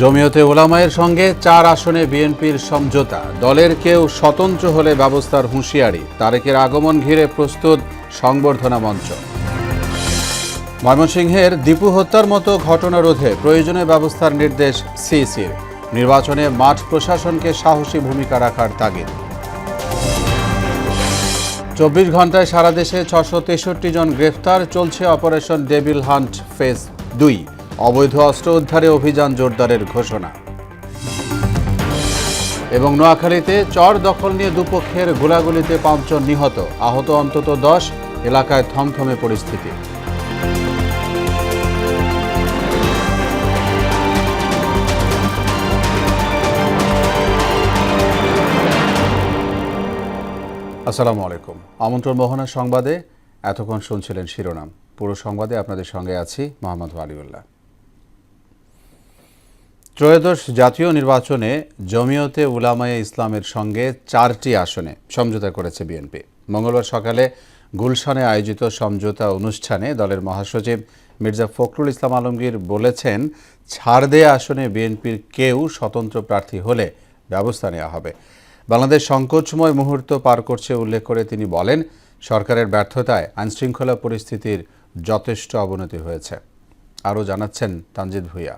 জমিয়তে উলামায়ের সঙ্গে 4 আসনে বিএনপির সমঝোতা। দলের কেউ স্বতন্ত্র হলে ব্যবস্থার হুঁশিয়ারি। তারেকের আগমন ঘিরে প্রস্তুত সংবর্ধনা মঞ্চ। ময়মনসিংহের দীপু হত্যার মতো ঘটনা রোধে প্রয়োজনীয় ব্যবস্থার নির্দেশ সিইসির। নির্বাচনে মাঠ প্রশাসনকে সাহসী ভূমিকা রাখার তাগিদ। 24 ঘন্টায় সারা দেশে 663 জন গ্রেফতার। চলছে অপারেশন ডেভিল হান্ট ফেজ 2। অবৈধ অস্ত্র উদ্ধারে অভিযান জোরদারের ঘোষণা। এবং নোয়াখালীতে চর দখল নিয়ে দুপক্ষের গোলাগুলিতে 5 জন নিহত, আহত অন্তত 10। এলাকায় থমথমে পরিস্থিতি। আসসালামু আলাইকুম। আমন্ত্রণ মোহনা সংবাদে এতক্ষণ শুনছিলেন শিরোনাম। পুরো সংবাদে আপনাদের সঙ্গে আছি মোহাম্মদ আলিউল্লাহ। ত্রয়োদশ জাতীয় নির্বাচনে জমিয়তে উলামায়ে ইসলামের সঙ্গে 4টি আসনে সমঝোতা করেছে বিএনপি। মঙ্গলবার সকালে গুলশানে আয়োজিত সমঝোতা অনুষ্ঠানে দলের মহাসচিব মির্জা ফখরুল ইসলাম আলমগীর বলেছেন, ছাড় দেয়া আসনে বিএনপির কেউ স্বতন্ত্র প্রার্থী হলে ব্যবস্থা নেওয়া হবে। বাংলাদেশ সংকটময় মুহূর্ত পার করছে উল্লেখ করে তিনি বলেন, সরকারের ব্যর্থতায় আইনশৃঙ্খলা পরিস্থিতির যথেষ্ট অবনতি হয়েছে। আরও জানাচ্ছেন তানজিদ ভুঁইয়া।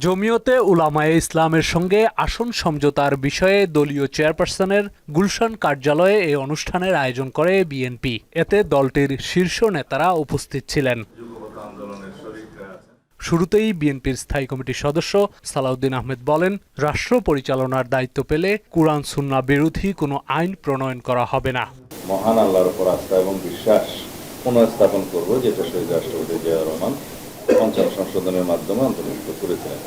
জমিয়তে উলামায়ে ইসলামের সঙ্গে আসন সমঝোতার বিষয়ে দলীয় চেয়ারপারসনের গুলশান কার্যালয়ে এই অনুষ্ঠানের আয়োজন করে বিএনপি। এতে দলটির শীর্ষ নেতারা উপস্থিত ছিলেন। শুরুতেই বিএনপির স্থায়ী কমিটির সদস্য সালাউদ্দিন আহমেদ বলেন, রাষ্ট্র পরিচালনার দায়িত্ব পেলে কুরআন সুন্নাহ বিরোধী কোনো আইন প্রণয়ন করা হবে না। মহান আল্লাহর উপর আস্থা এবং বিশ্বাস পুনঃস্থাপন করব, যেটা শহীদ রাষ্ট্রপতি জিয়াউর রহমান ৫ম সংশোধনের মাধ্যমে অন্তর্ভুক্ত করেছিলেন।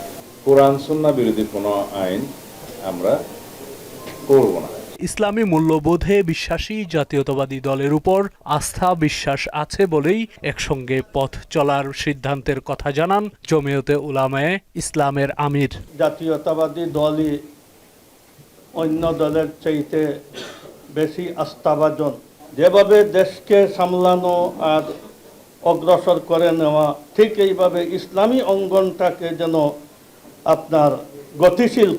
কুরআন সুন্নাহ বিরোধী কোনো আইন আমরা করব না। ইসলামী মূল্যবোধে বিশ্বাসী জাতীয়তাবাদী দলের উপর আস্থা বিশ্বাস আছে বলেই একসঙ্গে পথ চলার সিদ্ধান্তের কথা জানান জমিয়তে উলামায়ে ইসলামের আমির। জাতীয়তাবাদী দলই অন্য দলের চাইতে বেশি আস্থাভাজন, যেভাবে দেশকে সামলানো আর অগ্রসর করে নেওয়া, ঠিক এইভাবে ইসলামী অঙ্গনটাকে যেন আপনার গতিশীল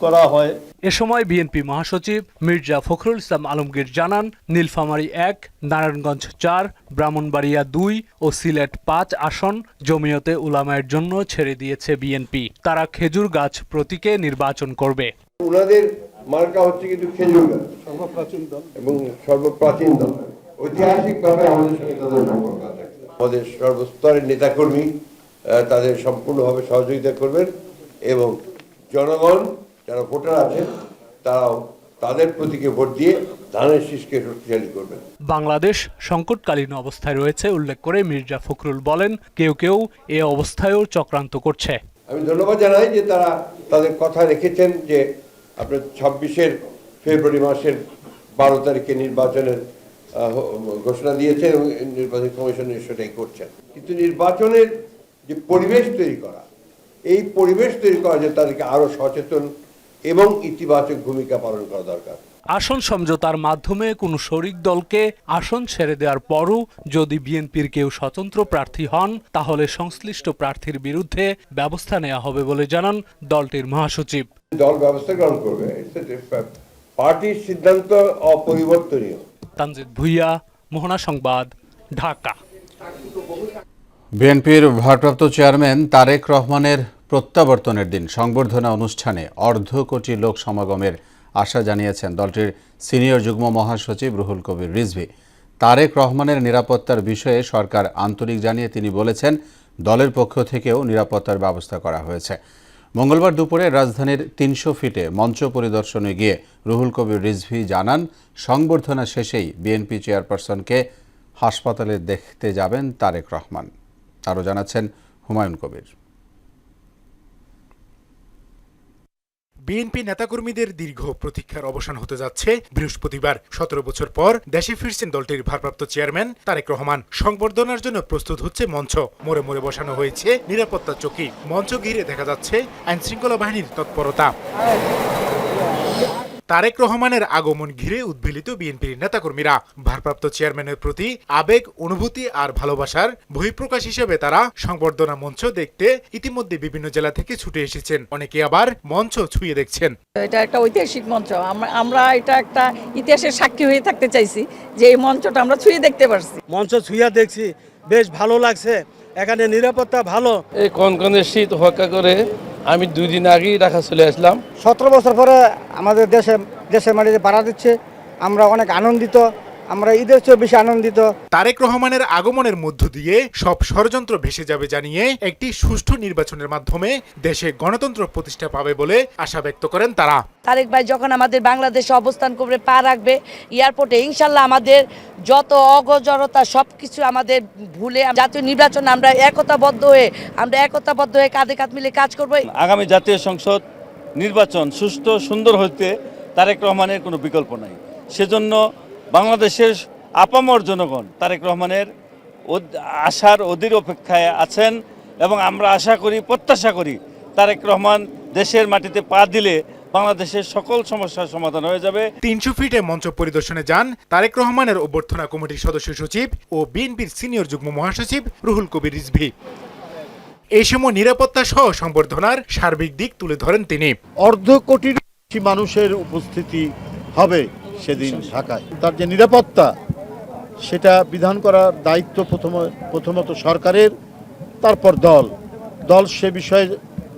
করা হয়। এ সময় বিএনপি মহাসচিব মির্জা ফখরুল ইসলাম আলমগীর জানান, নীলফামারী 1, নারায়ণগঞ্জ 4, ব্রাহ্মণবাড়িয়া 2 ও সিলেট 5 আসন জমিয়তে উলামায়ের জন্য ছেড়ে দিয়েছে বিএনপি। তারা খেজুর গাছ প্রতীকে নির্বাচন করবে। ওনাদের মার্কা হচ্ছে কিন্তু খেজুর গাছ, সর্বপ্রাচীন দল এবং সর্বপ্রাচীন দল। ঐতিহাসিকভাবে আমাদের সঙ্গে তাদের সম্পর্ক আছে। আমাদের সর্বস্তরের নেতাকর্মী তাদের সম্পূর্ণভাবে সহযোগিতা করবেন এবং জনগণ যারা ভোটার আছেন তারাও তাদের প্রতীকে ভোট দিয়ে ধানের শীষকে শক্তিশালী করবেন। বাংলাদেশ সংকটকালীন অবস্থায় রয়েছে উল্লেখ করে মির্জা ফখরুল বলেন, কেউ কেউ এ অবস্থায়ও চক্রান্ত করছে। আমি ধন্যবাদ জানাই যে তারা তাদের কথা রেখেছেন যে আপনার 26 ফেব্রুয়ারি মাসের 12 তারিখে নির্বাচনের ঘোষণা দিয়েছেন এবং নির্বাচন কমিশন সেটাই করছেন। কিন্তু নির্বাচনের যে পরিবেশ তৈরি করা, এই পরিবেশ তৈরি করা যে তাদেরকে আরো সচেতন এবং ইতিবাচক ভূমিকা পালন করা দরকার। আসন সমঝোতার মাধ্যমে কোনো শরিক দলকে আসন ছেড়ে দেওয়ার পরও যদি বিএনপির কেউ স্বতন্ত্র প্রার্থী হন, তাহলে সংশ্লিষ্ট প্রার্থীর বিরুদ্ধে ব্যবস্থা নেওয়া হবে বলে জানান দলটির মহাসচিব। দল ব্যবস্থা গ্রহণ করবে, পার্টির সিদ্ধান্ত অপরিবর্তনীয়। তানজিদ ভুঁইয়া, মোহনা সংবাদ, ঢাকা। বিএনপির ভারপ্রাপ্ত চেয়ারম্যান তারেক রহমানের প্রত্যাবর্তনের দিন সংবর্ধনা অনুষ্ঠানে 1.5 কোটি লোক সমাগমের আশা জানিয়েছেন দলটির সিনিয়র যুগ্ম মহাসচিব রুহুল কবির রিজভী। তারেক রহমানের নিরাপত্তার বিষয়ে সরকার আন্তরিক জানিয়ে তিনি বলেছেন, দলের পক্ষ থেকেও নিরাপত্তার ব্যবস্থা করা হয়েছে। মঙ্গলবার দুপুরে রাজধানীর 300 ফিটে মঞ্চ পরিদর্শনে গিয়ে রুহুল কবির রিজভী জানান, সংবর্ধনা শেষেই বিএনপি চেয়ারপারসনকে হাসপাতালে দেখতে যাবেন তারেক রহমান। আরও জানাচ্ছেন হুমায়ুন কবির। বিএনপি নেতাকর্মীদের দীর্ঘ প্রতীক্ষার অবসান হতে যাচ্ছে বৃহস্পতিবার। 17 বছর পর দেশে ফিরছেন দলটির ভারপ্রাপ্ত চেয়ারম্যান তারেক রহমান। সংবর্ধনার জন্য প্রস্তুত হচ্ছে মঞ্চ। মোড়ে মোড়ে বসানো হয়েছে নিরাপত্তা চৌকি। মঞ্চ ঘিরে দেখা যাচ্ছে আইনশৃঙ্খলা বাহিনীর তৎপরতা। তারেক রহমানের আগমন ঘিরে উদ্বেলিত বিএনপির নেতাকর্মীরা। ভারপ্রাপ্ত চেয়ারম্যানের প্রতি আবেগ, অনুভূতি আর ভালোবাসার বহিঃপ্রকাশ হিসেবে তারা সংবর্ধনা মঞ্চ দেখতে ইতিমধ্যে বিভিন্ন জেলা থেকে ছুটে এসেছেন। অনেকে আবার মঞ্চ ছুঁয়ে দেখছেন। এটা একটা ঐতিহাসিক মঞ্চ, আমরা এটা একটা ইতিহাসের সাক্ষী হয়ে থাকতে চাইছি যে এই মঞ্চটা আমরা ছুঁয়ে দেখতে পারছি। মঞ্চ ছুঁয়া দেখছি, বেশ ভালো লাগছে। এখানে নিরাপত্তা ভালো। এই কনকনে শীত উপেক্ষা করে আমি 2 দিন আগেই ঢাকা চলে আসলাম। 17 বছর পরে আমাদের দেশের মাটিতে পাড়া দিচ্ছে, আমরা অনেক আনন্দিত। আমরা ঈদের চেয়ে বেশি আনন্দিত। তারেক রহমানের আগমনের মধ্য দিয়ে সব ষড়যন্ত্র ভেসে যাবে জানিয়ে একটি সুষ্ঠু নির্বাচনের মাধ্যমে দেশে গণতন্ত্র প্রতিষ্ঠা পাবে বলে আশা ব্যক্ত করেন তারা। তারেক ভাই যখন আমাদের বাংলাদেশে অবস্থান করবে, পা রাখবে এয়ারপোর্টে, ইনশাল্লাহ আমাদের যত অগজরতা সবকিছু আমাদের ভুলে জাতীয় নির্বাচন আমরা একতাবদ্ধ হয়ে কাঁধে কাঁধ মিলে কাজ করব। আগামী জাতীয় সংসদ নির্বাচন সুষ্ঠু সুন্দর হইতে তারেক রহমানের কোনো বিকল্প নাই। সেজন্য বাংলাদেশের আপামর জনগণ তারেক রহমানের আশার অধীর অপেক্ষায় আছেন এবং আমরা আশা করি, প্রত্যাশা করি তারেক রহমান দেশের মাটিতে পা দিলে বাংলাদেশের সকল সমস্যার সমাধান হয়ে যাবে। 300 ফিটে মঞ্চ পরিদর্শনে যান তারেক রহমানের অভ্যর্থনা কমিটির সদস্য সচিব ও বিএনপির সিনিয়র যুগ্ম মহাসচিব রুহুল কবির রিজভী। এই সময় নিরাপত্তা সহ সংবর্ধনার সার্বিক দিক তুলে ধরেন তিনি। 1.5 কোটির বেশি মানুষের উপস্থিতি হবে সেদিন ঢাকায়। তার যে নিরাপত্তা, সেটা বিধান করার দায়িত্ব প্রথমত সরকারের, তারপর দল সে বিষয়ে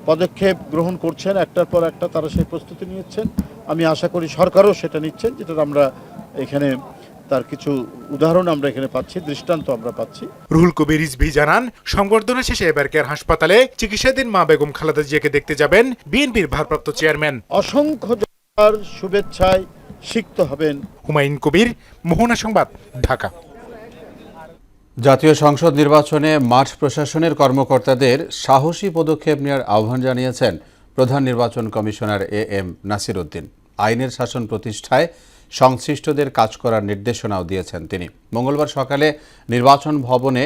পদক্ষেপ গ্রহণ করছেন, একটার পর একটা তারা সেই প্রস্তুতি নিচ্ছেন। আমি আশা করি সরকারও সেটা নিচ্ছেন, যেটা আমরা এখানে তার কিছু উদাহরণ আমরা এখানে পাচ্ছি, দৃষ্টান্ত আমরা পাচ্ছি। রুহুল কবির রিজভী জানান, সংবর্ধনা শেষে এবার কেয়ার হাসপাতালে চিকিৎসাধীন মা বেগম খালেদা জিয়াকে দেখতে যাবেন বিএনপির ভারপ্রাপ্ত চেয়ারম্যান। অসংখ্য শুভেচ্ছায় সিক্ত হবেন। হুমায়ুন কবির, মোহনা সংবাদ, ঢাকা। জাতীয় সংসদ নির্বাচনে মাঠ প্রশাসনের কর্মকর্তাদের সাহসী পদক্ষেপ নেওয়ার আহ্বান জানিয়েছেন প্রধান নির্বাচন কমিশনার AM নাসির উদ্দিন। আইনের শাসন প্রতিষ্ঠায় সংশ্লিষ্টদের কাজ করার নির্দেশনাও দিয়েছেন তিনি। মঙ্গলবার সকালে নির্বাচন ভবনে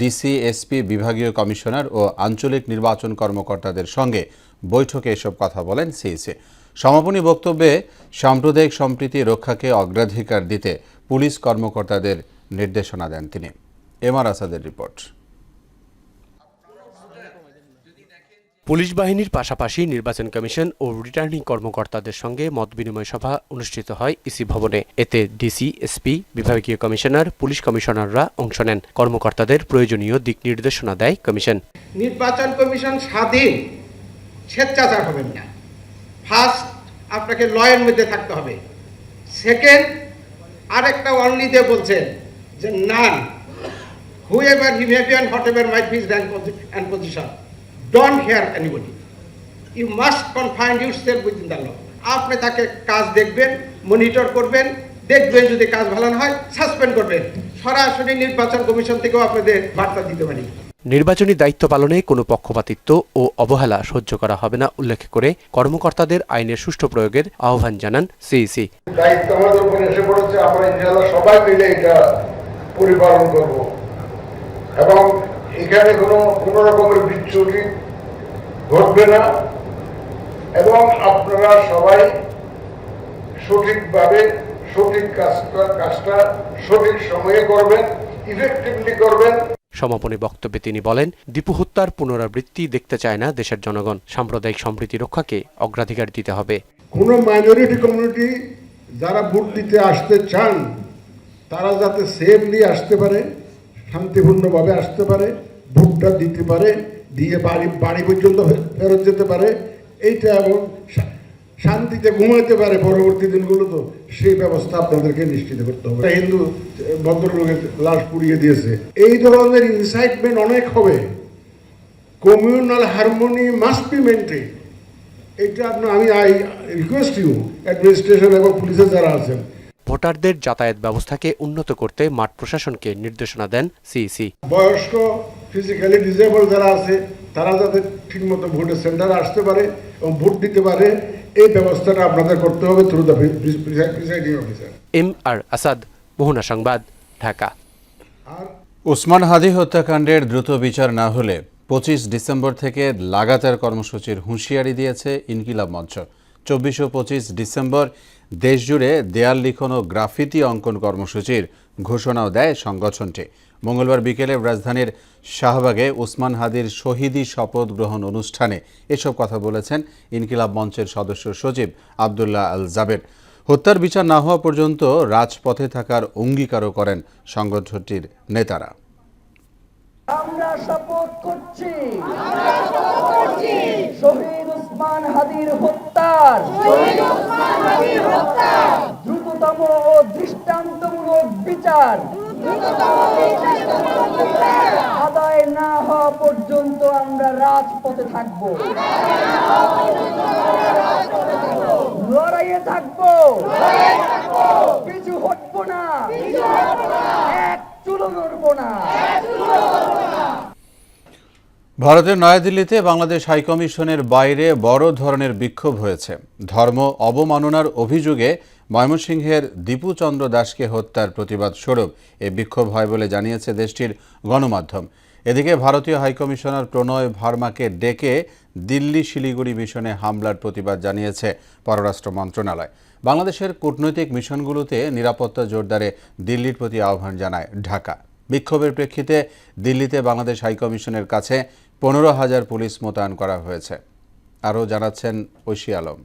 ডিসি, এসপি, বিভাগীয় কমিশনার ও আঞ্চলিক নির্বাচন কর্মকর্তাদের সঙ্গে বৈঠকে এসব কথা বলেন সিইসি। সমাপনী বক্তব্যে সাম্প্রদায়িক সম্প্রীতি রক্ষাকে অগ্রাধিকার দিতে পুলিশ কর্মকর্তাদের নির্দেশনা দেন তিনি। এমআর আসাদের রিপোর্ট। পুলিশ বাহিনীর পাশাপাশি নির্বাচন কমিশন ও রিটার্নিং কর্মকর্তাদের সঙ্গে মতবিনিময় সভা অনুষ্ঠিত হয় ইসি ভবনে। এতে ডিসি, এসপি, বিভাগীয় কমিশনার, পুলিশ কমিশনাররা অংশ নেন। কর্মকর্তাদের প্রয়োজনীয় দিক নির্দেশনা দেয় কমিশন। নির্বাচন কমিশন স্বাধীন, স্বেচ্ছাচার হবেন না। ফার্স্ট, আপনাকে লয়ের মধ্যে থাকতে হবে। সেকেন্ড, আরেকটা অনলি দিয়ে বলছেন যে নান whoever he may be and whatever might be his rank and position, don't hear anybody. You must confine yourself within the law. আপনি তাকে কাজ দেখবেন, মনিটর করবেন, দেখবেন যদি কাজ ভালো না হয় সাসপেন্ড করবেন। সরাসরি নির্বাচন কমিশন থেকেও আপনাদের বার্তা দিতে পারি। নির্বাচনী দায়িত্ব পালনে কোনো পক্ষপাতিত্ব ও অবহেলা সহ্য করা হবে না উল্লেখ করে কর্মকর্তাদের আইনের সুষ্ঠু প্রয়োগের আহ্বান জানান সিইসি। দায়িত্ব আমাদের উপর এসে পড়েছে, আমরা ইনশাআল্লাহ সবাই মিলে এটা পরিপালন করব এবং এখানে কোনো রকমের বিচ্যুতি ঘটবে না এবং আপনারা সবাই সঠিকভাবে সঠিক কাজটা সঠিক সময়ে করবেন, ইফেক্টিভলি করবেন। সমাপনী বক্তব্যে তিনি বলেন, দীপু হত্যার পুনরাবৃত্তি দেখতে চায় না দেশের জনগণ। সাম্প্রদায়িক সম্প্রীতি রক্ষাকে অগ্রাধিকার দিতে হবে। কোন মাইনরিটি কমিউনিটি যারা ভোট দিতে আসতে চান তারা যাতে সেফলি আসতে পারে, শান্তিপূর্ণভাবে আসতে পারে, ভোটটা দিতে পারে, দিয়ে বাড়ি পর্যন্ত ফেরত যেতে পারে, এইটা এবং শান্তিতে ঘুমাইতে পারে পরবর্তী দিনগুলো, তো সেই ব্যবস্থা আপনাদেরকে নিশ্চিত করতে হবে। হিন্দু ভদ্রলোকের লাশ পুড়িয়ে দিয়েছে, এই ধরনের ইনসাইটমেন্ট অনেক হবে। Communal harmony must be maintain. এটা আমি আই রিকোয়েস্ট ইউ অ্যাডমিনিস্ট্রেশন এবং পুলিশের যারা আছেন, ভোটারদের যাতায়াত ব্যবস্থাকে উন্নত করতে মাঠ প্রশাসনকে নির্দেশনা দেন সিইসি। বয়স্ক, ফিজিক্যালি ডিসেবল যারা আছে তারা যাতে ঠিকমতো ভোটের সেন্টারে আসতে পারে এবং ভোট দিতে পারে, এই ব্যবস্থাটা আপনাদের করতে হবে through the presiding officer. M R Asad, Mohona সংবাদ, ঢাকা। ওসমান হাদি হত্যাকাণ্ডের দ্রুত বিচার না হলে 25 ডিসেম্বর থেকে লাগাতার কর্মসূচির হুঁশিয়ারি দিয়েছে ইনকিলাব মঞ্চ। 24 ও 25 ডিসেম্বর দেশজুড়ে দেয়াল লিখন ও গ্রাফিতি অঙ্কন কর্মসূচির ঘোষণাও দেয় সংগঠনটি। মঙ্গলবার বিকেলে রাজধানীর শাহবাগে উসমান হাদির শহীদি শপথ গ্রহণ অনুষ্ঠানে এসব কথা বলেছেন ইনকিলাব মঞ্চের সদস্য সচিব আবদুল্লাহ আল জাবের। হত্যার বিচার না হওয়া পর্যন্ত রাজপথে থাকার অঙ্গীকারও করেন সংগঠনটির নেতারা। আমরা শপথ করছি শহীদ উসমান হাদির হত্যার দ্রুততম ও দৃষ্টান্তমূলক বিচার আদায় না হওয়া পর্যন্ত আমরা রাজপথে থাকব, লড়াইয়ে থাকব, পিছু হটবো না, এক চুলো নড়বো না। ভারতের নয়াদিল্লিতে বাংলাদেশ হাইকমিশনের বাইরে বড় ধরনের বিক্ষোভ হয়েছে। ধর্ম অবমাননার অভিযোগে ময়মনসিংহের দীপু চন্দ্র দাসকে হত্যার প্রতিবাদ স্বরূপ এ বিক্ষোভ হয় বলে জানিয়েছে দেশটির গণমাধ্যম। এদিকে ভারতীয় হাইকমিশনার প্রণয় ভার্মাকে ডেকে দিল্লি শিলিগুড়ি মিশনে হামলার প্রতিবাদ জানিয়েছে পররাষ্ট্র মন্ত্রণালয়। বাংলাদেশের কূটনৈতিক মিশনগুলোতে নিরাপত্তা জোরদারে দিল্লির প্রতি আহ্বান জানায় ঢাকা। বিক্ষোভের প্রেক্ষিতে দিল্লিতে বাংলাদেশ হাইকমিশনের কাছে 15,000 পুলিশ মোতায়েন করা হয়েছে। আরও জানাচ্ছেন ঐশী আলম।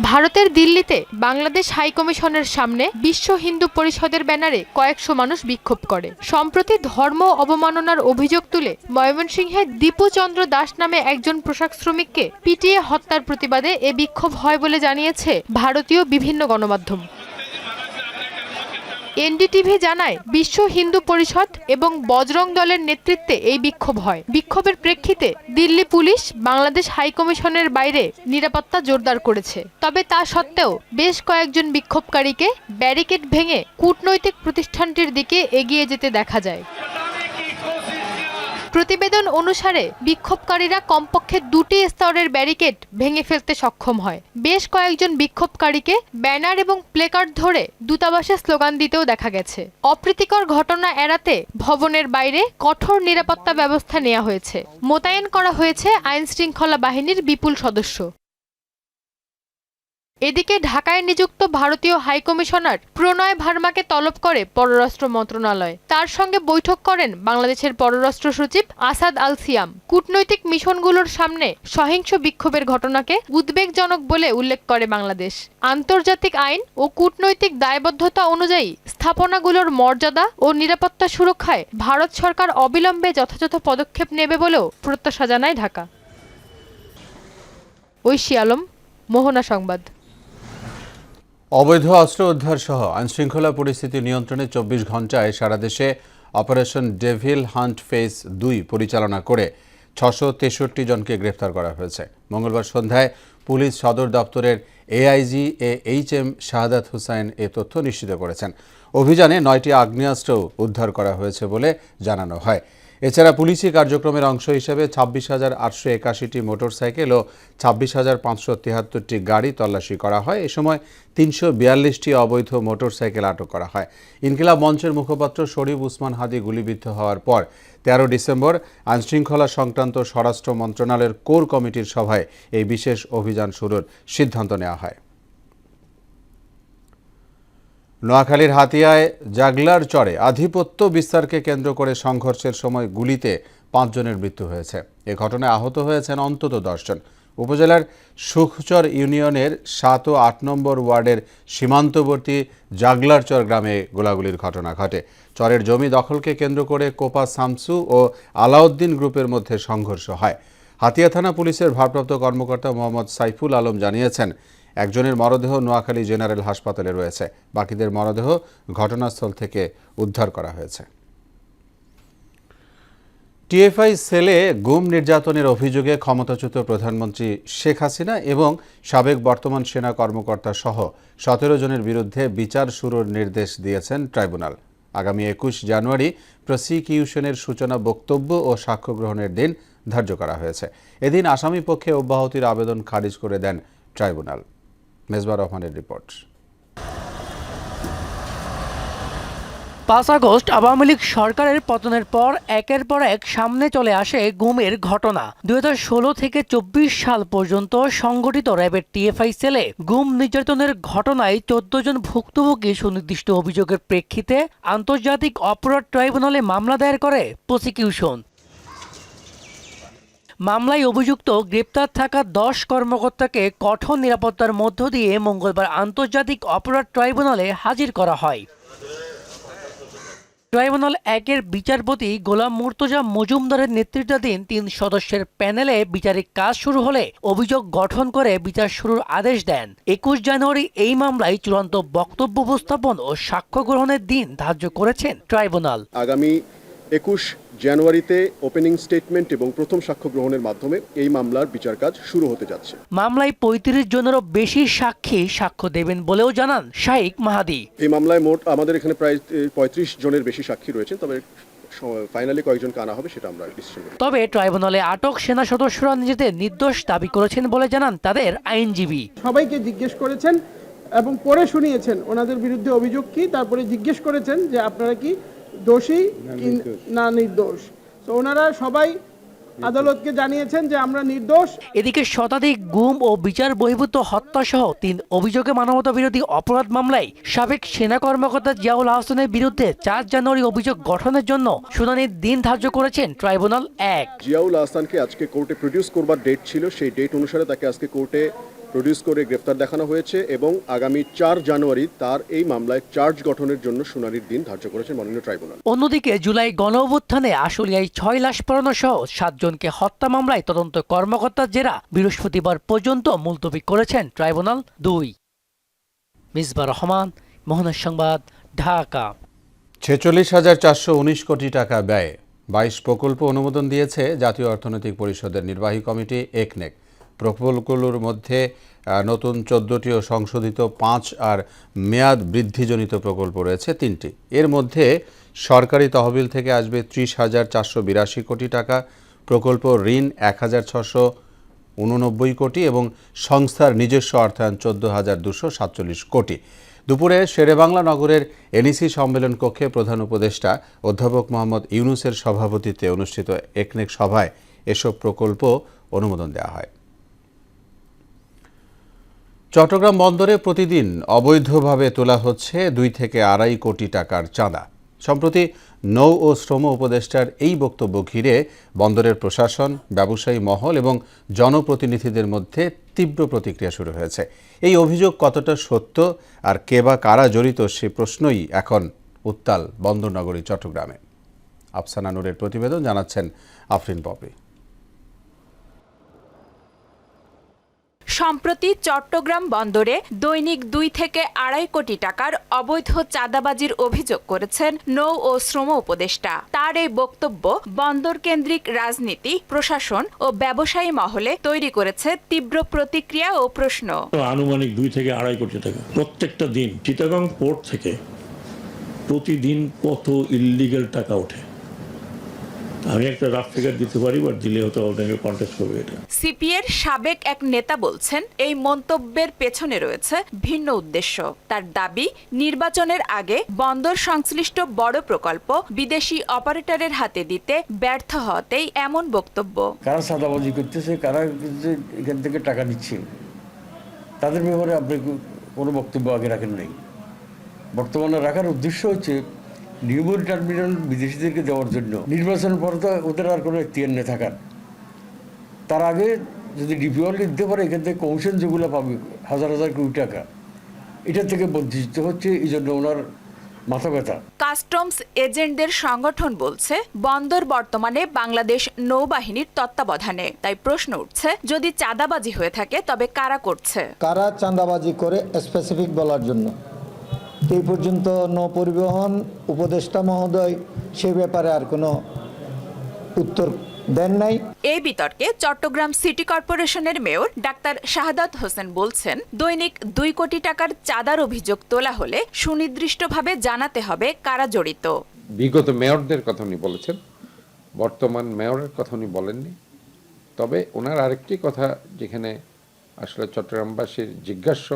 ভারতের দিল্লিতে বাংলাদেশ হাইকমিশনের সামনে বিশ্ব হিন্দু পরিষদের ব্যানারে কয়েকশো মানুষ বিক্ষোভ করে। সম্প্রতি ধর্ম অবমাননার অভিযোগ তুলে ময়মনসিংহে দীপু চন্দ্র দাস নামে একজন পোশাক শ্রমিককে পিটিয়ে হত্যার প্রতিবাদে এ বিক্ষোভ হয় বলে জানিয়েছে ভারতীয় বিভিন্ন গণমাধ্যম। এনডিটিভি জানায়, বিশ্ব হিন্দু পরিষদ এবং বজরং দলের নেতৃত্বে এই বিক্ষোভ হয়। বিক্ষোভের প্রেক্ষিতে দিল্লি পুলিশ বাংলাদেশ হাইকমিশনের বাইরে নিরাপত্তা জোরদার করেছে। তবে তা সত্ত্বেও বেশ কয়েকজন বিক্ষোভকারীকে ব্যারিকেড ভেঙে কূটনৈতিক প্রতিষ্ঠানটির দিকে এগিয়ে যেতে দেখা যায়। প্রতিবেদন অনুসারে বিক্ষোভকারীরা কমপক্ষে 2টি স্তরের ব্যারিকেড ভেঙে ফেলতে সক্ষম হয়। বেশ কয়েকজন বিক্ষোভকারীকে ব্যানার এবং প্লেকার্ড ধরে দূতাবাসে স্লোগান দিতেও দেখা গেছে। অপ্রীতিকর ঘটনা এড়াতে ভবনের বাইরে কঠোর নিরাপত্তা ব্যবস্থা নেওয়া হয়েছে। মোতায়েন করা হয়েছে আইনশৃঙ্খলা বাহিনীর বিপুল সদস্য। এদিকে ঢাকায় নিযুক্ত ভারতীয় হাইকমিশনার প্রণয় ভার্মাকে তলব করে পররাষ্ট্র মন্ত্রণালয়। তার সঙ্গে বৈঠক করেন বাংলাদেশের পররাষ্ট্র সচিব আসাদ আল সিয়াম। কূটনৈতিক মিশনগুলোর সামনে সহিংস বিক্ষোভের ঘটনাকে উদ্বেগজনক বলে উল্লেখ করে বাংলাদেশ। আন্তর্জাতিক আইন ও কূটনৈতিক দায়বদ্ধতা অনুযায়ী স্থাপনাগুলোর মর্যাদা ও নিরাপত্তা সুরক্ষায় ভারত সরকার অবিলম্বে যথাযথ পদক্ষেপ নেবে বলেও প্রত্যাশা জানায় ঢাকা। ঐশী আলম, মোহনা সংবাদ। অবৈধ অস্ত্র উদ্ধার সহ আইনশৃঙ্খলা পরিস্থিতি নিয়ন্ত্রণে 24 ঘণ্টায় সারা দেশে অপারেশন ডেভিল হান্ট ফেজ 2 পরিচালনা করে 663 জনকে গ্রেফতার করা হয়েছে। মঙ্গলবার সন্ধ্যায় পুলিশ সদর দপ্তরের এআইজি এইচএম শাহাদাত হুসাইন এ তথ্য নিশ্চিত করেছেন। অভিযানে 9টি আগ্নেয়াস্ত্র উদ্ধার করা হয়েছে বলে জানানো হয়। এছাড়া পুলিশি কার্যক্রমের অংশ হিসেবে 26,881টি মোটরসাইকেল ও 26,573টি গাড়ি তল্লাশি করা হয়। এ সময় 342টি অবৈধ মোটরসাইকেল আটক করা হয়। ইনকিলাব মঞ্চের মুখপাত্র শরীফ উসমান হাদি গুলিবিদ্ধ হওয়ার পর 13 ডিসেম্বর আইনশৃঙ্খলা সংক্রান্ত স্বরাষ্ট্র মন্ত্রণালয়ের কোর কমিটির সভায় এই বিশেষ অভিযান শুরুর সিদ্ধান্ত নেওয়া হয়। নোয়াখালীর হাতিয়ায় জাগলার চরে আধিপত্য বিস্তারকে কেন্দ্র করে সংঘর্ষের সময় গুলিতে 5 জনের মৃত্যু হয়েছে। এ ঘটনায় আহত হয়েছেন অন্তত 10 জন। উপজেলার সুখচর ইউনিয়নের 7 ও 8 নম্বর ওয়ার্ডের সীমান্তবর্তী জাগলারচর গ্রামে গোলাগুলির ঘটনা ঘটে। চরের জমি দখলকে কেন্দ্র করে কোপা শামসু ও আলাউদ্দিন গ্রুপের মধ্যে সংঘর্ষ হয়। হাতিয়া থানা পুলিশের ভারপ্রাপ্ত কর্মকর্তা মোহাম্মদ সাইফুল আলম জানিয়েছেন, একজনের মরদেহ নোয়াখালী জেনারেল হাসপাতালে রয়েছে। বাকিদের মরদেহ ঘটনাস্থল থেকে উদ্ধার করা হয়েছে। টিএফআই সেলে গুম নির্যাতনের অভিযোগে ক্ষমতাচ্যুত প্রধানমন্ত্রী শেখ হাসিনা এবং সাবেক বর্তমান সেনা কর্মকর্তা সহ 17 জনের বিরুদ্ধে বিচার শুরুর নির্দেশ দিয়েছেন ট্রাইব্যুনাল। আগামী 21 জানুয়ারি প্রসিকিউশনের সূচনা বক্তব্য ও সাক্ষ্য গ্রহণের দিন ধার্য করা হয়েছে। এদিন আসামি পক্ষে অব্যাহতির আবেদন খারিজ করে দেন ট্রাইব্যুনাল। মেজবা রহমানের রিপোর্ট। 5 আগস্ট আওয়ামী লীগ সরকারের পতনের পর একের পর এক সামনে চলে আসে গুমের ঘটনা। 2016 থেকে 24 সাল পর্যন্ত সংগঠিত র্যাবের টিএফআই সেলে গুম নির্যাতনের ঘটনায় 14 জন ভুক্তভোগী সুনির্দিষ্ট অভিযোগের প্রেক্ষিতে আন্তর্জাতিক অপরাধ ট্রাইব্যুনালে মামলা দায়ের করে প্রসিকিউশন। মামলায় অভিযুক্ত গ্রেপ্তার থাকা 10 কর্মকর্তাকে কঠোর নিরাপত্তার মধ্য দিয়ে মঙ্গলবার আন্তর্জাতিক অপরাধ ট্রাইব্যুনালে হাজির করা হয়। ট্রাইব্যুনাল 1-এর বিচারপতি গোলাম মুর্তজা মজুমদারের নেতৃত্বাধীন 3 সদস্যের প্যানেলে বিচারিক কাজ শুরু হলে অভিযোগ গঠন করে বিচার শুরুর আদেশ দেন। 21 জানুয়ারি এই মামলায় চূড়ান্ত বক্তব্য উপস্থাপন ও সাক্ষ্য গ্রহণের দিন ধার্য করেছেন ট্রাইব্যুনাল। আগামী 21 জানুয়ারিতে ওপেনিং স্টেটমেন্ট এবং প্রথম সাক্ষ্য গ্রহণের মাধ্যমে এই মামলার বিচার কাজ শুরু হতে যাচ্ছে। মামলায় 35 জনেরও বেশি সাক্ষী সাক্ষ্য দেবেন বলেও জানান শাইখ মাহাদি। এই মামলায় মোট আমাদের এখানে প্রায় 35 জনের বেশি সাক্ষী রয়েছেন, তবে ফাইনালি কয়েকজনকে আনা হবে সেটা আমরা ডিসিশন করব। তবে ট্রাইব্যুনালে আটক সেনা সদস্যরা নিজেদের নির্দোষ দাবি করেছেন বলে জানান তাদের আইনজীবী। সবাইকে জিজ্ঞেস করেছেন এবং পরে শুনিয়েছেন ওনাদের বিরুদ্ধে অভিযোগ কি, তারপরে জিজ্ঞেস করেছেন যে আপনারা কি দোষী না নির্দোষ। তো ওনারা সবাই আদালতকে জানিয়েছেন যে আমরা নির্দোষ। এদিকে শতাধিক গুম ও বিচার বহির্ভূত হত্যা সহ 3 অভিযোগে মানবতা বিরোধী অপরাধ মামলায় সাবেক সেনা কর্মকর্তা জিয়াউল আহসানের বিরুদ্ধে 4 জানুয়ারি অভিযোগ গঠনের জন্য শুনানির দিন ধার্য করেছেন ট্রাইব্যুনাল 1। জিয়াউল আহসানকে আজকে কোর্টে প্রডিউস করবার ডেট ছিল, সেই ডেট অনুসারে তাকে আজকে কোর্টে প্রডিউস করে গ্রেফতার দেখানো হয়েছে এবং আগামী 4 জানুয়ারি তার এই মামলায় চার্জ গঠনের জন্য শুনানির দিন ধার্য করেছে মাননীয় ট্রাইব্যুনাল। অন্যদিকে জুলাই গণঅভ্যুত্থানে আশুলিয়ায় 6 লাশ পোড়ানো সহ 7 জনকে হত্যা মামলায় তদন্ত কর্মকর্তার জেরা বৃহস্পতিবার পর্যন্ত মুলতবি করেছেন ট্রাইব্যুনাল 2। মিসবাহ রহমান, মোহনের সংবাদ, ঢাকা। 46,419 কোটি টাকা ব্যয়ে 22 প্রকল্প অনুমোদন দিয়েছে জাতীয় অর্থনৈতিক পরিষদের নির্বাহী কমিটি একনেক। প্রকল্পগুলোর মধ্যে নতুন 14টি ও সংশোধিত 5 আর মেয়াদ বৃদ্ধিজনিত প্রকল্প রয়েছে 3টি। এর মধ্যে সরকারি তহবিল থেকে আসবে 30,482 কোটি টাকা, প্রকল্প ঋণ 1,689 কোটি এবং সংস্থার নিজস্ব অর্থায়ন 14,247 কোটি। দুপুরে শেরেবাংলা নগরের এনইসি সম্মেলন কক্ষে প্রধান উপদেষ্টা অধ্যাপক মোহাম্মদ ইউনুসের সভাপতিত্বে অনুষ্ঠিত একনেক সভায় এসব প্রকল্প অনুমোদন দেওয়া হয়। চট্টগ্রাম বন্দরে প্রতিদিন অবৈধভাবে তোলা হচ্ছে 2 থেকে 2.5 কোটি টাকার চাঁদা। সম্প্রতি নৌ ও শ্রম উপদেষ্টার এই বক্তব্য ঘিরে বন্দরের প্রশাসন, ব্যবসায়ী মহল এবং জনপ্রতিনিধিদের মধ্যে তীব্র প্রতিক্রিয়া শুরু হয়েছে। এই অভিযোগ কতটা সত্য আর কে বা কারা জড়িত সে প্রশ্নই এখন উত্তাল বন্দরনগরী চট্টগ্রামে। আফসানা নূরের প্রতিবেদন, জানাচ্ছেন আফরিন পপি। সম্প্রতি চট্টগ্রাম বন্দরে দৈনিক 2 থেকে 2.5 কোটি টাকার অবৈধ চাঁদাবাজির অভিযোগ করেছেন নৌ ও শ্রম উপদেষ্টা। তার এই বক্তব্য বন্দর কেন্দ্রিক রাজনীতি, প্রশাসন ও ব্যবসায়ী মহলে তৈরি করেছে তীব্র প্রতিক্রিয়া ও প্রশ্ন। আনুমানিক 2 থেকে 2.5 কোটি টাকা প্রত্যেকটা দিন চিটাগং পোর্ট থেকে প্রতিদিন কত ইললিগ্যাল টাকা ওঠে, আমি একটা রাফ ফিগার দিতে পারি, বাট দিলে হয়তো ওটাকে কন্টেস্ট করবে। এটা সিপিএর সাবেক এক নেতা বলছেন এই মন্তব্যের পেছনে রয়েছে ভিন্ন উদ্দেশ্য। তার দাবি, নির্বাচনের আগে বন্দর সংশ্লিষ্ট বড় প্রকল্প বিদেশি অপারেটরের হাতে দিতে ব্যর্থ হতেই এমন বক্তব্য। কারা চাঁদাবাজি করতেছে, কারা এখান থেকে টাকা নিচ্ছে, তাদের ব্যাপারে আপনি কোনো বক্তব্য আগে রাখেন নাই। বর্তমানে রাখার উদ্দেশ্য হচ্ছে নিউমোর টার্মিনাল বিদেশিদেরকে দেওয়ার জন্য। নির্বাচনের পরে তো ওদের আর কোনো এখতিয়ার নেই থাকার। তার আগে যদি ডিপিওয়ালকে দিতে পারে, এখান থেকে কমিশন যেগুলো পাবে 1,000 কোটি টাকা, এটা থেকে বঞ্চিত হচ্ছে, এই জন্য ওনার মাথা ব্যথা। কাস্টমস এজেন্টদের সংগঠন বলছে বন্দর বর্তমানে বাংলাদেশ নৌবাহিনীর তত্ত্বাবধানে। তাই প্রশ্ন উঠছে, যদি চাঁদাবাজি হয়ে থাকে তবে কারা করছে? কারা চাঁদাবাজি করে স্পেসিফিক বলার জন্য এই পর্যন্ত নৌ পরিবহন উপদেষ্টা মহোদয় সে ব্যাপারে আর কোনো উত্তর দেন নাই। এই বিতর্কে চট্টগ্রাম সিটি কর্পোরেশনের মেয়র ডাক্তার শাহাদাত হোসেন বলছেন, দৈনিক 2 কোটি টাকার চাঁদার অভিযোগ তোলা হলে সুনির্দিষ্টভাবে জানাতে হবে কারা জড়িত। বিগত মেয়রদের কথা উনি বলেছেন, বর্তমান মেয়রের কথা উনি বলেননি। তবে ওনার আরেকটি কথা যেখানে আসলে চট্টগ্রামবাসীর জিজ্ঞাস্য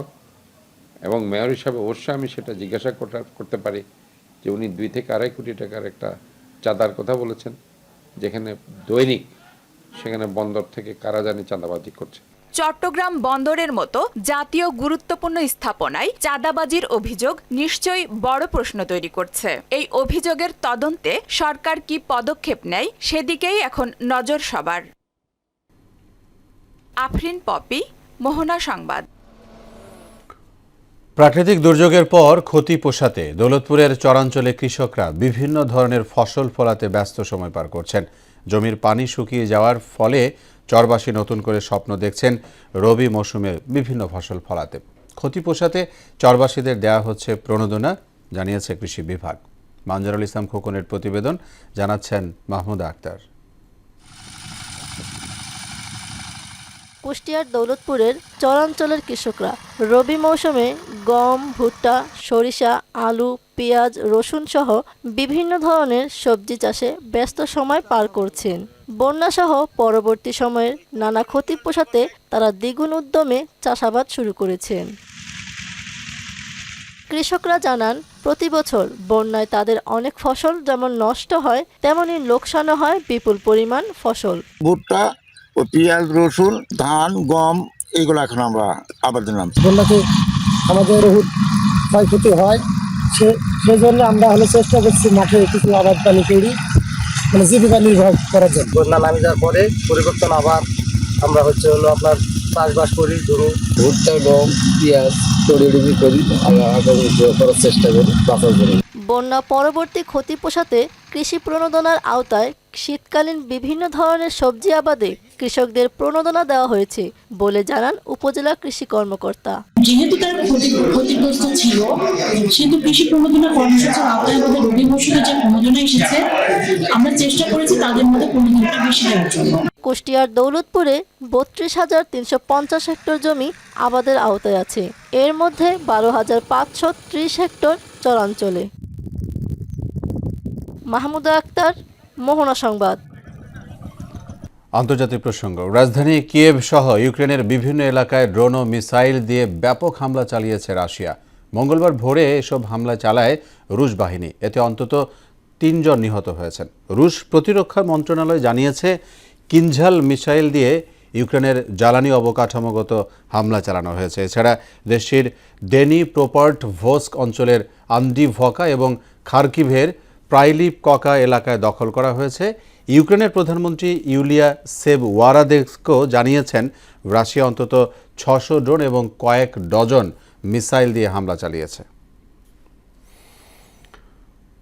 এবং মেয়র হিসাবে অবশ্যই আমি সেটা জিজ্ঞাসা করতে পারি, যে উনি 2 থেকে 2.5 কোটি টাকার একটা চাঁদার কথা বলেছেন, যেখানে দৈনিক সেখানে বন্দর থেকে কারা জানি চাঁদাবাজি করছে। চট্টগ্রাম বন্দরের মতো জাতীয় গুরুত্বপূর্ণ স্থাপনায় চাঁদাবাজির অভিযোগ নিশ্চয়ই বড় প্রশ্ন তৈরি করছে। এই অভিযোগের তদন্তে সরকার কি পদক্ষেপ নেয় সেদিকেই এখন নজর সবার। আফরিন পপি, মোহনা সংবাদ। প্রাকৃতিক দুর্যোগের পর ক্ষতি পোষাতে দৌলতপুরের চরাঞ্চলে কৃষকরা বিভিন্ন ধরনের ফসল ফলাতে ব্যস্ত সময় পার করছেন। জমির পানি শুকিয়ে যাওয়ার ফলে চরবাসী নতুন করে স্বপ্ন দেখছেন রবি মৌসুমে বিভিন্ন ফসল ফলাতে। ক্ষতি পোষাতে চরবাসীদের দেওয়া হচ্ছে প্রণোদনা, জানিয়েছে কৃষি বিভাগ। মানজারুল ইসলাম খোকনের প্রতিবেদন, জানাচ্ছেন মাহমুদা আক্তার। কুষ্টিয়ার দৌলতপুরের চরাঞ্চলের কৃষকরা রবি মৌসুমে গম, ভুট্টা, সরিষা, আলু, পেঁয়াজ, রসুন সহ বিভিন্ন ধরনের সবজি চাষে ব্যস্ত সময় পার করছেন। বন্যাসহ পরবর্তী সময়ের নানা ক্ষতি পোষাতে তারা দ্বিগুণ উদ্যমে চাষাবাদ শুরু করেছেন। কৃষকরা জানান, প্রতি বছর বন্যায় তাদের অনেক ফসল যেমন নষ্ট হয়, তেমনি লোকসানও হয় বিপুল পরিমাণ ফসল। ভুট্টা ও পেঁয়াজ, রসুন, ধান, গম এগুলো এখন আমরা আবাদ দিলাম। বন্যাতে আমাদের বহুত ক্ষয়ক্ষতি হয়, সেজন্য আমরা চেষ্টা করছি মাঠে কিছু আবাদ পানি করি, মানে জীবিকা নির্বাহ করার জন্য। বন্যা নামে যাওয়ার পরে পরিবর্তন আবার আমরা আপনার চাষবাস করি, ধরুন ভুট্টা, গম, পেঁয়াজ তড়িয়ে করি, আগামী করার চেষ্টা করি, বাঁচার জন্য। বন্যা পরবর্তী ক্ষতি পোষাতে কৃষি প্রণোদনার আওতায় শীতকালীন বিভিন্ন ধরনের সবজি আবাদে কৃষকদের প্রণোদনা দেওয়া হয়েছে বলে জানান উপজেলা কৃষি কর্মকর্তা। যেহেতু তারা ক্ষতিগ্রস্ত ছিল, সেহেতু কৃষি প্রণোদনা কর্মসূচির আওতায় আমাদের রবি মৌসুমে যে প্রণোদনা এসেছে, আমরা চেষ্টা করেছি তাদের মধ্যে প্রণোদনাটা বেশি দেওয়ার জন্য। কুষ্টিয়ার দৌলতপুরে 32,350 হেক্টর জমি আবাদের আওতায় আছে। এর মধ্যে 12,530 হেক্টর চরাঞ্চলে। মাহমুদা আক্তার, মোহনা সংবাদ। আন্তর্জাতিক প্রসঙ্গ, রাজধানী কিয়েভ সহ ইউক্রেনের বিভিন্ন এলাকায় ড্রোন ও মিসাইল দিয়ে ব্যাপক হামলা চালিয়েছে রাশিয়া। মঙ্গলবার ভোরে এসব হামলা চালায় রুশ বাহিনী। এতে অন্তত 3 জন নিহত হয়েছেন। রুশ প্রতিরক্ষা মন্ত্রণালয় জানিয়েছে, কিনঝাল মিসাইল দিয়ে ইউক্রেনের জ্বালানি অবকাঠামোগত হামলা চালানো হয়েছে। এছাড়া দেশটির ডেনি প্রপার্ট ভোস্ক অঞ্চলের আন্ডিভকা এবং খার্কিভের প্রাইলিপকা এলাকায় দখল করা হয়েছে। ইউক্রেনের প্রধানমন্ত্রী ইউলিয়া সেভওয়ারাদেস্কো জানিয়েছেন, রাশিয়া অন্তত 600 ড্রোন এবং কয়েক ডজন মিসাইল দিয়ে হামলা চালিয়েছে।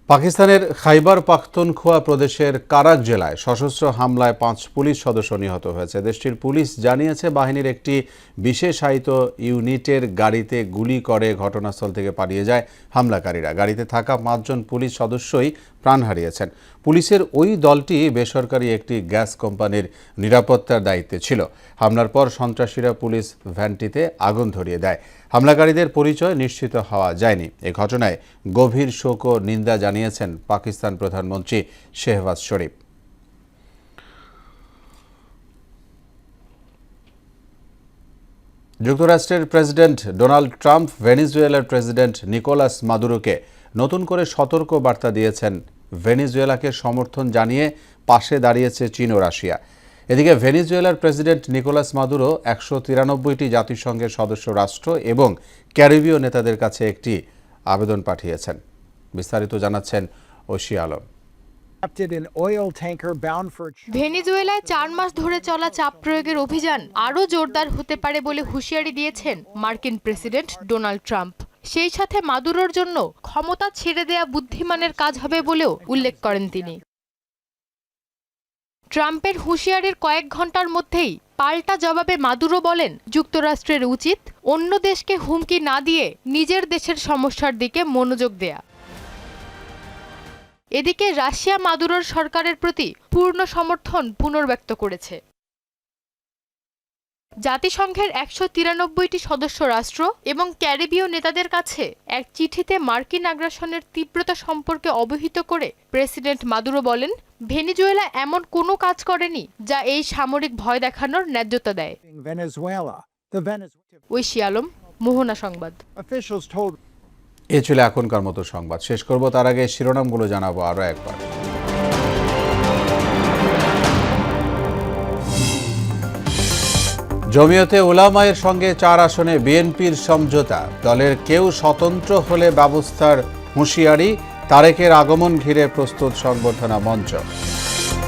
পাকিস্তানের খাইবার পাখতুনখোয়া প্রদেশের কারাক জেলায় সশস্ত্র হামলায় 5 পুলিশ সদস্য নিহত হয়েছে। দেশটির পুলিশ জানিয়েছে, বাহিনীর একটি বিশেষায়িত ইউনিটের গাড়িতে গুলি করে ঘটনাস্থল থেকে পালিয়ে যায় হামলাকারীরা। গাড়িতে থাকা 5 জন পুলিশ সদস্যই প্রাণ হারিয়েছেন। পুলিশের ওই দলটি বেসরকারি একটি গ্যাস কোম্পানির নিরাপত্তার দায়িত্বে ছিল। হামলার পর সন্ত্রাসীরা পুলিশ ভ্যানটিতে আগুন ধরিয়ে দেয়। হামলাকারীদের পরিচয় নিশ্চিত হওয়া যায়নি। এ ঘটনায় গভীর শোক ও নিন্দা জানিয়েছেন পাকিস্তান প্রধানমন্ত্রী শেহবাজ শরীফ। যুক্তরাষ্ট্রের প্রেসিডেন্ট ডোনাল্ড ট্রাম্প ভেনেজুয়েলার প্রেসিডেন্ট নিকোলাস মাদুরোকে নতুন করে সতর্ক বার্তা দিয়েছেন। ভেনেজুয়েলাকে সমর্থন জানিয়ে পাশে দাঁড়িয়েছে চীন ও রাশিয়া। এদিকে ভেনেজুয়েলার প্রেসিডেন্ট নিকোলাস মাদুরো 193টি জাতিসংঘের সদস্য রাষ্ট্র এবং ক্যারিবীয় নেতাদের কাছে একটি আবেদন পাঠিয়েছেন। বিস্তারিত জানাচ্ছেন ঐশী আলম। ভেনেজুয়েলায় 4 মাস ধরে চলা চাপ প্রয়োগের অভিযান আরও জোরদার হতে পারে বলে হুঁশিয়ারি দিয়েছেন মার্কিন প্রেসিডেন্ট ডোনাল্ড ট্রাম্প। সেই সাথে মাদুরোর জন্য ক্ষমতা ছেড়ে দেয়া বুদ্ধিমানের কাজ হবে বলেও উল্লেখ করেন তিনি। ট্রাম্পের হুঁশিয়ারির কয়েক ঘন্টার মধ্যেই পাল্টা জবাবে মাদুরো বলেন, যুক্তরাষ্ট্রের উচিত অন্য দেশকে হুমকি না দিয়ে নিজের দেশের সমস্যার দিকে মনোযোগ দেয়া। এদিকে রাশিয়া মাদুরোর সরকারের প্রতি পূর্ণ সমর্থন পুনর্ব্যক্ত করেছে। জাতিসংঘের 193টি সদস্য রাষ্ট্র এবং ক্যারিবীয় নেতাদের কাছে এক চিঠিতে মার্কিন আগ্রাসনের তীব্রতা সম্পর্কে অবহিত করে প্রেসিডেন্ট মাদুরো বলেন, ভেনেজুয়েলা এমন কোনো কাজ করেনি যা এই সামরিক ভয় দেখানোর ন্যায্যতা দেয়। ঐশী আলম, মোহনা সংবাদ। এ ছিল এখনকার মতো সংবাদ। শেষ করব তার আগে শিরোনামগুলো জানাবো আরও একবার। জমিয়তে উলামায়ের সঙ্গে 4 আসনে বিএনপির সমঝোতা, দলের কেউ স্বতন্ত্র হলে ব্যবস্থার হুঁশিয়ারি, তারেকের আগমন ঘিরে প্রস্তুত সংবর্ধনা মঞ্চ।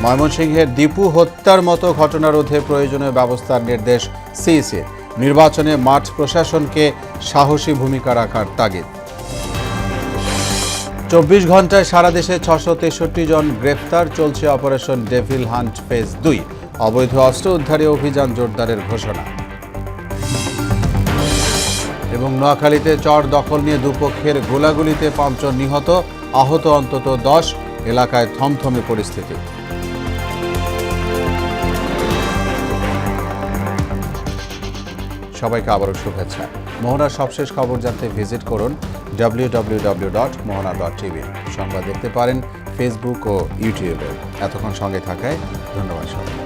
ময়মনসিংহের দীপু হত্যার মতো ঘটনা রোধে প্রয়োজনীয় ব্যবস্থার নির্দেশ সিইসির, নির্বাচনে মাঠ প্রশাসনকে সাহসী ভূমিকা রাখার তাগিদ। 24 ঘন্টায় সারা দেশে 663 জন গ্রেফতার, চলছে অপারেশন ডেভিল হান্ট ফেজ 2, অবৈধ অস্ত্র উদ্ধারে অভিযান জোরদারের ঘোষণা। এবং নোয়াখালীতে চর দখল নিয়ে দুপক্ষের গোলাগুলিতে 5 জন নিহত, আহত অন্তত 10, এলাকায় থমথমে পরিস্থিতি। সবাইকে আবারও শুভেচ্ছা। মোহনার সবশেষ খবর জানতে ভিজিট করুন www.mohana.tv। সংবাদ দেখতে পারেন ফেসবুক ও ইউটিউবে। এতক্ষণ সঙ্গে থাকায় ধন্যবাদ সবাই।